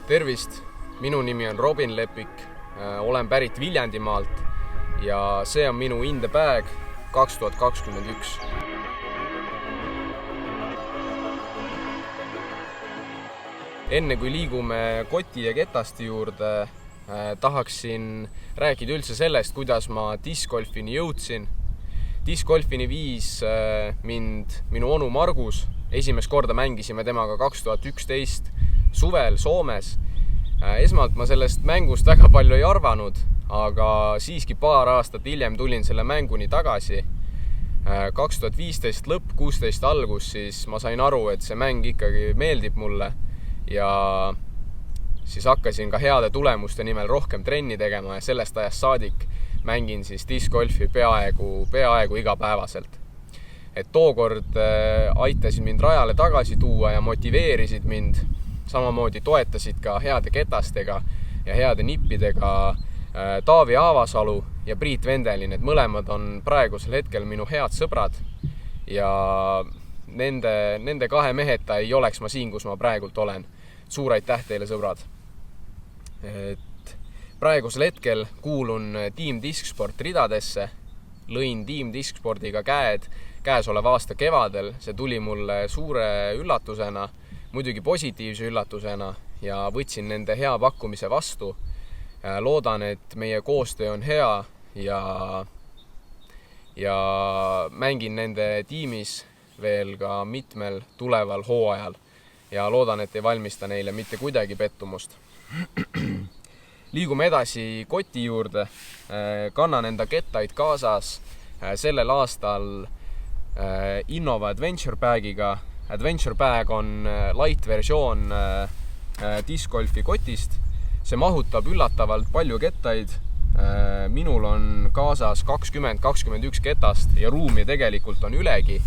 Tervist, minu nimi on Robin Lepik, olen pärit Viljandimaalt ja see on minu In the Bag 2021. Enne kui liigume koti ja ketaste juurde, tahaksin rääkida üldse sellest, kuidas ma discgolfini jõudsin. Discgolfini viis mind minu onu Margus. Esimest korda mängisime temaga 2011 suvel Soomes. Esmalt ma sellest mängust väga palju ei arvanud, aga siiski paar aastat hiljem tulin selle mänguni tagasi. 2015 lõpp, 16 algus, siis ma sain aru, et see mäng ikkagi meeldib mulle ja siis hakkasin ka heade tulemuste nimel rohkem trenni tegema ja sellest ajast saadik mängin siis discgolfi peaaegu igapäevaselt. Et tookord aitasid mind rajale tagasi tuua ja motiveerisid mind. Samamoodi toetasid ka heade ketastega ja heade nippidega Taavi Aavasalu ja Priit Vendelin. Et mõlemad on praegusel hetkel minu head sõbrad ja nende kahe meheta ei oleks ma siin, kus ma praegult olen. Suur aitäh teile, sõbrad! Et praegusel hetkel kuulun Team Discsport ridadesse. Lõin Team Discsportiga käesoleva aasta kevadel. See tuli mulle suure üllatusena, muidugi positiivse üllatusena ja võtsin nende hea pakkumise vastu. Loodan, et meie koostöö on hea ja mängin nende tiimis veel ka mitmel tuleval hooajal ja loodan, et ei valmista neile mitte kuidagi pettumust. Liigume edasi koti juurde. Kannan enda kettaid kaasas sellel aastal Innova Adventure Bagiga. Adventure Bag on light versioon discgolfi kotist. See mahutab üllatavalt palju kettaid. Minul on kaasas 20-21 ketast ja ruumi tegelikult on ülegi.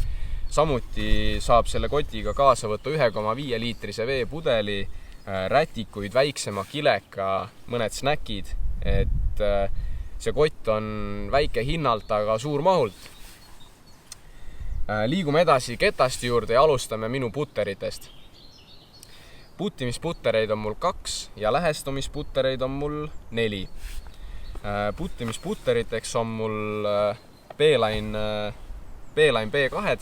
Samuti saab selle kotiga kaasa võtta 1,5 liitrise veepudeli, rätikuid, väiksema kileka, mõned snäkid. Et see kott on väike hinnalt, aga suur mahult. Liigume edasi ketaste juurde ja alustame minu putteritest. Puttimisputtereid on mul 2 ja lähestumisputtereid on mul 4. Puttimisputteriteks on mul B-Line B2.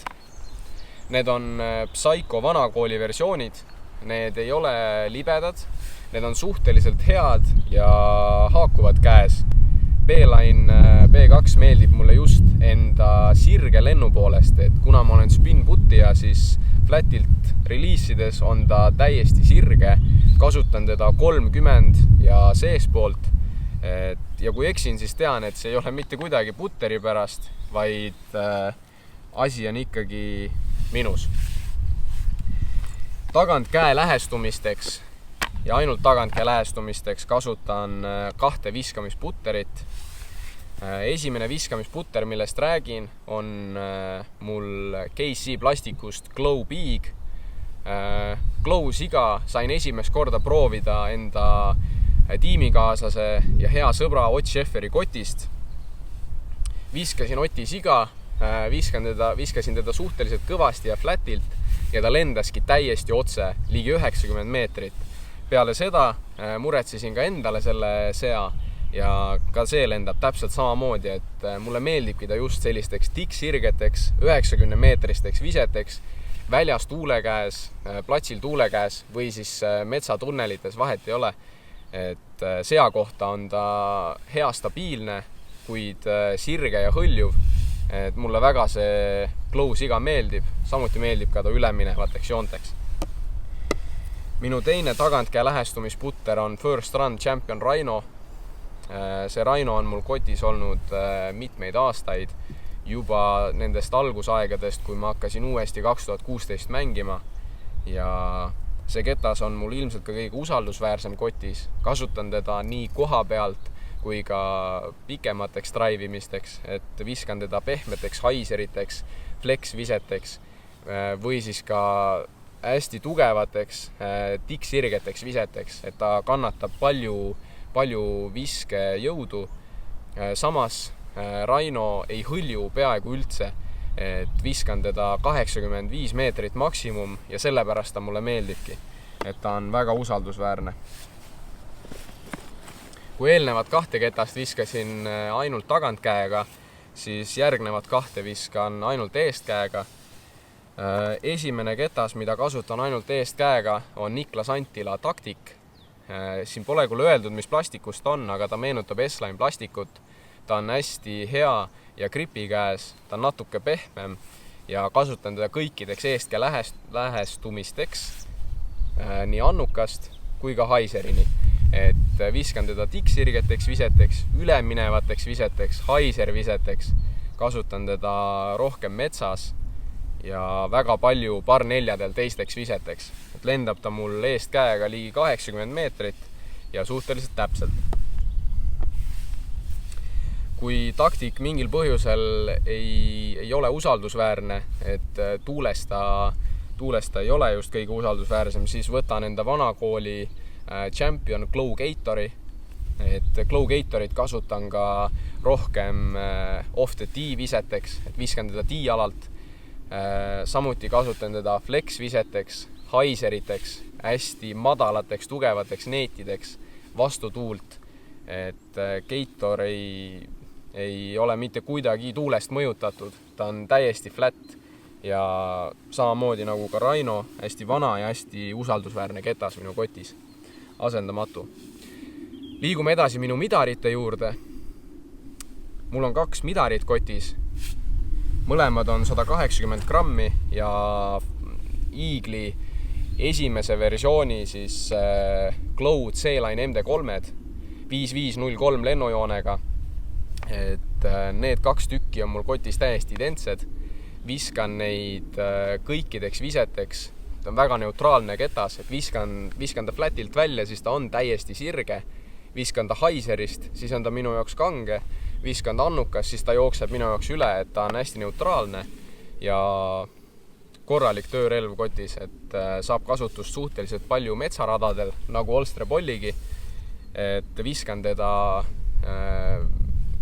Need on Psycho vanakooli versioonid. Need ei ole libedad. Need on suhteliselt head ja haakuvad käes. B-Line B2 meeldib mulle just enda sirge lennu poolest, et kuna ma olen spin-puttija, siis flatilt reliisides on ta täiesti sirge. Kasutan teda 30 ja seespoolt. Ja kui eksin, siis tean, et see ei ole mitte kuidagi putteri pärast, vaid asi on ikkagi minus. Tagantkäe lähestumisteks ja ainult tagantkäe lähestumisteks kasutan 2 viskamisputterit. Esimene viskamisputter, millest räägin, on mul KC plastikust Glow Big. Glow siga sain esimest korda proovida enda tiimikaaslase ja hea sõbra Ott Schäfferi kotist. Viskasin Oti siga, viskasin teda suhteliselt kõvasti ja flatilt ja ta lendaski täiesti otse, ligi 90 meetrit. Peale seda muretsesin ka endale selle sea ja ka see lendab täpselt samamoodi, et mulle meeldibki ta just sellisteks tikksirgeteks, 90 meetristeks viseteks, väljas tuule käes, platsil tuule käes või siis metsatunnelites, vahet ei ole. Et sea kohta on ta hea stabiilne, kuid sirge ja hõljuv. Et mulle väga see Glow siga meeldib, samuti meeldib ka ta üleminevateks joonteks. Minu teine tagantkäe lähestumisputter on First Run Champion Rhino. See Rhino on mul kotis olnud mitmeid aastaid juba nendest algusaegadest, kui ma hakkasin uuesti 2016 mängima ja see ketas on mul ilmselt ka kõige usaldusväärsem kotis. Kasutan teda nii koha pealt kui ka pikemateks draivimisteks, et viskan teda pehmeteks haiseriteks, flex-viseteks või siis ka hästi tugevateks tikksirgeteks viseteks, et ta kannatab palju viskejõudu. Samas Rhino ei hõlju peaaegu üldse, et viskan teda 85 meetrit maksimum ja sellepärast ta mulle meeldibki. et ta on väga usaldusväärne. Kui eelnevat 2 ketast viskasin ainult tagantkäega, siis järgnevat 2 viskan ainult eestkäega. Esimene ketas, mida kasutan ainult eestkäega, on Niklas Antila Tactic. Siin pole küll öeldud, mis plastikust on, aga ta meenutab S-Line plastikut. Ta on hästi hea ja gripi käes, ta on natuke pehmem ja kasutan teda kõikideks eestkäe lähestumisteks, nii annukast kui ka haiserini. Et viskan teda tikksirgeteks viseteks, üleminevateks viseteks, haiserviseteks, kasutan teda rohkem metsas ja väga palju parneljadel teisteks viseteks. Et lendab ta mul eestkäega ligi 80 meetrit ja suhteliselt täpselt. Kui Tactic mingil põhjusel ei ole usaldusväärne, et tuules ta ei ole just kõige usaldusväärsem, siis võtan enda vanakooli Champion Glow Gatori. Et Glow Gatorit kasutan ka rohkem off the tee viseteks, et viskan teda tee-alalt. Samuti kasutan teda flex viseteks, haiseriteks, hästi madalateks, tugevateks neetideks, vastu tuult. Et Gator ei ole mitte kuidagi tuulest mõjutatud, ta on täiesti flat ja samamoodi nagu ka Rhino, hästi vana ja hästi usaldusväärne ketas minu kotis, asendamatu. Liigume edasi minu midarite juurde. Mul on 2 midarit kotis, mõlemad on 180 grammi ja Eagle'i esimese versiooni siis Glow C-Line MD3-d 5503 lennujoonega. Et need 2 tükki on mul kotis täiesti identsed. Viskan neid kõikideks viseteks. Ta on väga neutraalne ketas, et viskan ta flatilt välja, siis ta on täiesti sirge. Viskan ta haiserist, siis on ta minu jaoks kange. Viskan ta annukas, siis ta jookseb minu jaoks üle, et ta on hästi neutraalne ja korralik töörelv kotis, et saab kasutust suhteliselt palju metsaradadel, nagu Olstre Polligi. Et viskan teda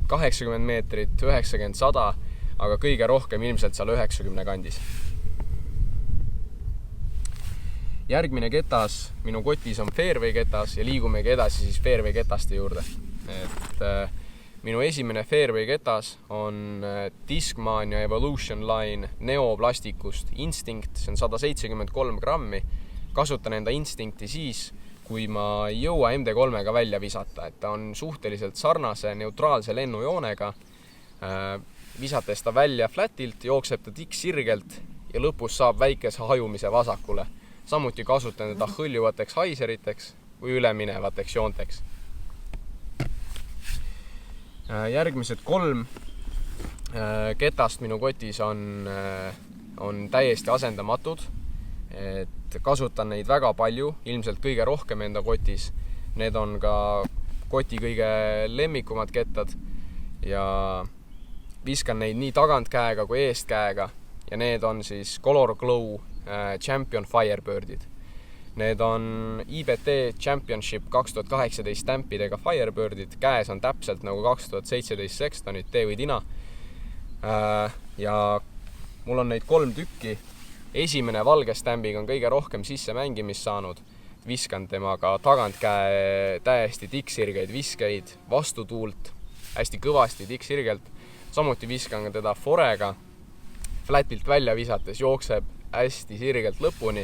80 meetrit, 90, 100, aga kõige rohkem ilmselt seal 90 kandis. Järgmine ketas minu kotis on Fairway ketas ja liigumegi edasi siis Fairway ketaste juurde. Et minu esimene Fairway ketas on Discmania Evolution Line neoplastikust Instinct, see on 173 grammi. Kasutan enda Instincti siis, kui ma ei jõua MD3-ga välja visata, et ta on suhteliselt sarnase neutraalse lennujoonega. Visates ta välja flatilt, jookseb ta tikksirgelt ja lõpus saab väikese hajumise vasakule. Samuti kasutan teda hõljuvateks haiseriteks või üleminevateks joonteks. Järgmised 3 ketast minu kotis on täiesti asendamatud. Et kasutan neid väga palju, ilmselt kõige rohkem enda kotis. Need on ka koti kõige lemmikumad kettad ja viskan neid nii tagantkäega kui eestkäega ja need on siis Color Glow Champion Firebird-id. Need on IBT Championship 2018 stampidega Firebird-id, käes on täpselt nagu 2017 Sextonid, tee või tina. Ja mul on neid 3 tükki. Esimene valge stambiga on kõige rohkem sisse mängimist saanud. Viskan temaga tagantkäe täiesti tikksirgeid viskeid, vastu tuult, hästi kõvasti tikksirgelt. Samuti viskan teda forega, flatilt välja visates jookseb hästi sirgelt lõpuni.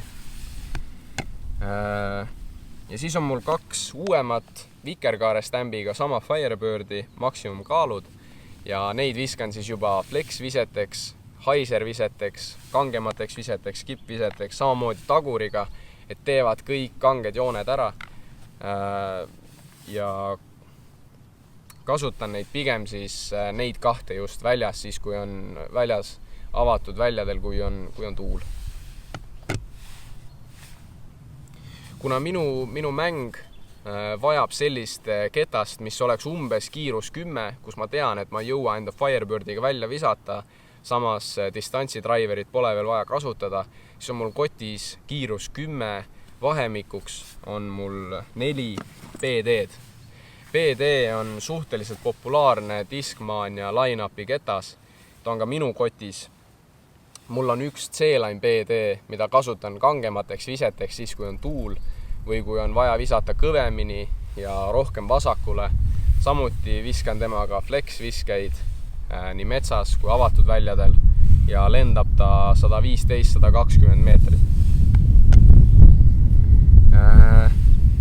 Ja siis on mul 2 uuemat vikerkaare stambiga sama Firebirdi maksimumkaalud ja neid viskan siis juba flex viseteks, haiserviseteks, kangemateks viseteks, kippviseteks, samamoodi taguriga, et teevad kõik kanged jooned ära ja kasutan neid pigem siis neid 2 just väljas, siis kui on väljas avatud väljadel, kui on tuul. Kuna minu mäng vajab sellist ketast, mis oleks umbes kiirus 10, kus ma tean, et ma ei jõua enda Firebirdiga välja visata, samas distantsidraiverit pole veel vaja kasutada, siis on mul kotis kiirus 10 vahemikuks on mul 4 BD-d. BD on suhteliselt populaarne Discmania line-upi ketas. Ta on ka minu kotis. mul on üks C-line BD, mida kasutan kangemateks viseteks siis, kui on tuul või kui on vaja visata kõvemini ja rohkem vasakule. Samuti viskan temaga flex-viskeid nii metsas kui avatud väljadel ja lendab ta 115-120 meetrit.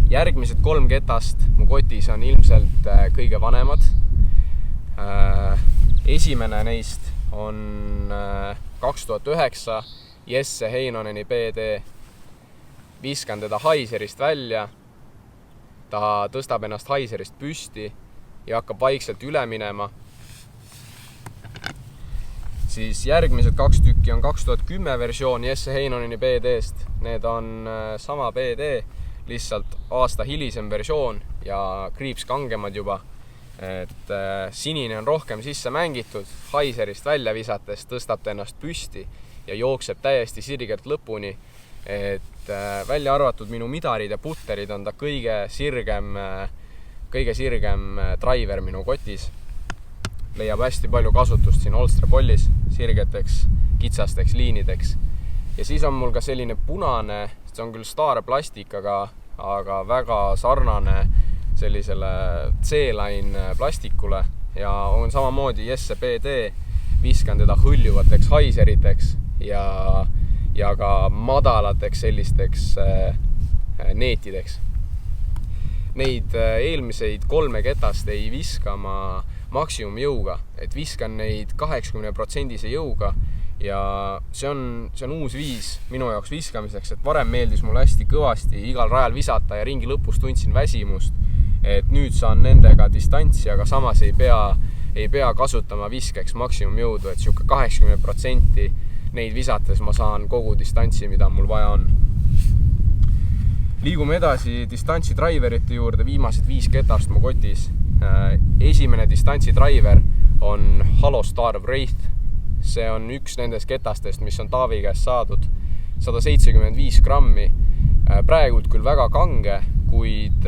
Järgmised 3 ketast mu kotis on ilmselt kõige vanemad. Esimene neist on 2009 Jesse Heinoneni BD. Viskan teda haiserist välja. Ta tõstab ennast haiserist püsti ja hakkab vaikselt üle minema. Siis järgmised 2 tükki on 2010 versioon Jesse Heinoneni BD-st. Need on sama BD, lihtsalt aasta hilisem versioon ja kriips kangemad juba. Et sinine on rohkem sisse mängitud, haiserist välja visates tõstab ta ennast püsti ja jookseb täiesti sirgelt lõpuni. Et välja arvatud minu midarid ja putterid on ta kõige sirgem driver minu kotis. Leiab hästi palju kasutust siin Olstra pollis, sirgeteks, kitsasteks liinideks. Ja siis on mul ka selline punane, see on küll Star plastik, aga väga sarnane sellisele C-line plastikule ja on samamoodi Jesse BD. Viskan teda hõljuvateks haiseriteks ja ka madalateks sellisteks neetideks. Neid eelmiseid 3 ketast ei viska ma maksimumjõuga, et viskan neid 80% jõuga ja see on uus viis minu jaoks viskamiseks, et varem meeldis mulle hästi kõvasti igal rajal visata ja ringi lõpus tundsin väsimust, et nüüd saan nendega distantsi, aga samas ei pea kasutama viskeks maksimumjõudu, et siuke 80% neid visates ma saan kogu distantsi, mida mul vaja on. Liigume edasi distantsi driverite juurde, viimased 5 ketast mu kotis. Esimene distantsi driver on Halo Star Wraith. See on üks nendest ketastest, mis on Taavi käest saadud, 175 grammi. Praegult küll väga kange, kuid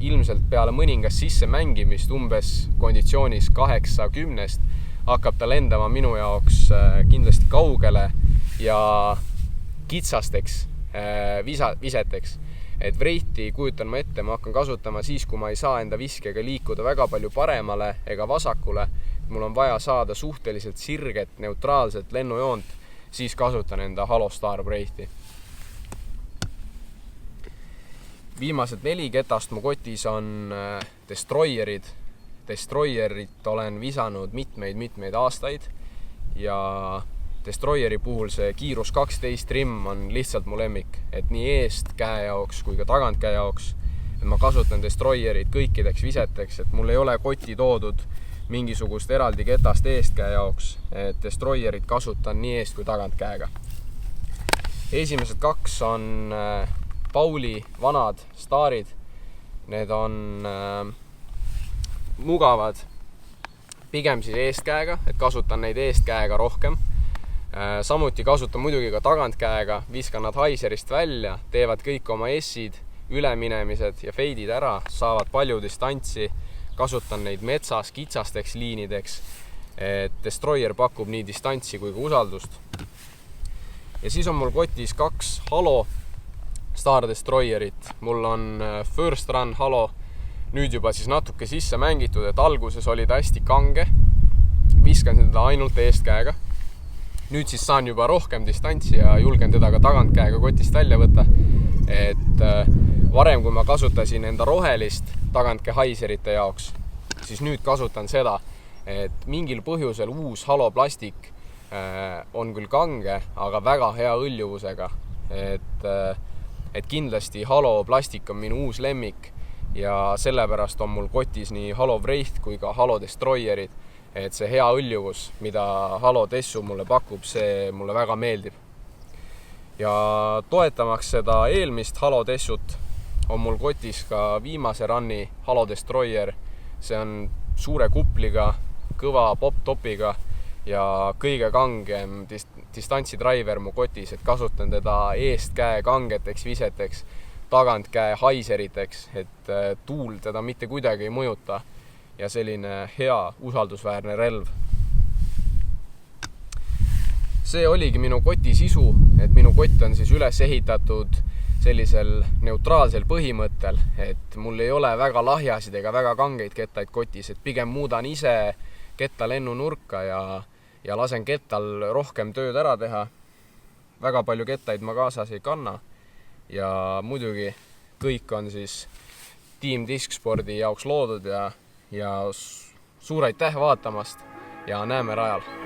ilmselt peale mõningast sisse mängimist umbes konditsioonis 80 hakkab ta lendama minu jaoks kindlasti kaugele ja kitsasteks viseteks. Et Wraithi kujutan ma ette, ma hakkan kasutama siis, kui ma ei saa enda viskega liikuda väga palju paremale ega vasakule. Mul on vaja saada suhteliselt sirget, neutraalset lennujoont, siis kasutan enda Halo Star Wraithi. Viimased 4 ketast mu kotis on Destroyerid. Destroyerit olen visanud mitmeid aastaid ja Destroyeri puhul see kiirus 12 trim on lihtsalt mu lemmik, et nii eest käe jaoks kui ka tagant käe jaoks. Et ma kasutan Destroyerit kõikideks viseteks, et mul ei ole koti toodud mingisugust eraldi ketast eest käe jaoks, et Destroyerit kasutan nii eest kui tagant käega. Esimesed 2 on Pauli vanad staarid. Need on mugavad pigem siis eest käega, et kasutan neid eest käega rohkem. Samuti kasutan muidugi ka tagant käega, viskan nad haiserist välja, teevad kõik oma S-id, üleminemised ja feidid ära, saavad palju distantsi, kasutan neid metsas kitsasteks liinideks, et Destroyer pakub nii distantsi kui ka usaldust. Ja siis on mul kotis 2 Halo Star Destroyerit. Mul on First Run Halo, nüüd juba siis natuke sisse mängitud, et alguses oli ta hästi kange, viskan seda ainult eest käega. Nüüd siis saan juba rohkem distantsi ja julgen teda ka tagant käega kotist välja võtta. Et varem, kui ma kasutasin enda rohelist tagantkäe haiserite jaoks, siis nüüd kasutan seda, et mingil põhjusel uus Halo plastik on küll kange, aga väga hea õljuvusega. Et kindlasti Halo plastik on minu uus lemmik ja sellepärast on mul kotis nii Halo Wraith kui ka Halo Destroyerid. Et see hea õljuvus, mida Halo Tessu mulle pakub, see mulle väga meeldib. Ja toetamaks seda eelmist Halo Tessut on mul kotis ka viimase runni Halo Destroyer. See on suure kupliga, kõva pop-topiga ja kõige kangem distantsi driver mu kotis, et kasutan teda eest käe kangeteks viseteks, tagant käe haiseriteks, et tuul teda mitte kuidagi ei mõjuta. Ja selline hea, usaldusväärne relv. see oligi minu koti sisu, et minu kott on siis üles ehitatud sellisel neutraalsel põhimõttel, et mul ei ole väga lahjasid ega väga kangeid kettaid kotis, et pigem muudan ise ketta lennunurka ja lasen kettal rohkem tööd ära teha. Väga palju kettaid ma kaasas ei kanna ja muidugi kõik on siis Team Diskspordi jaoks loodud ja suur aitäh vaatamast ja näeme rajal!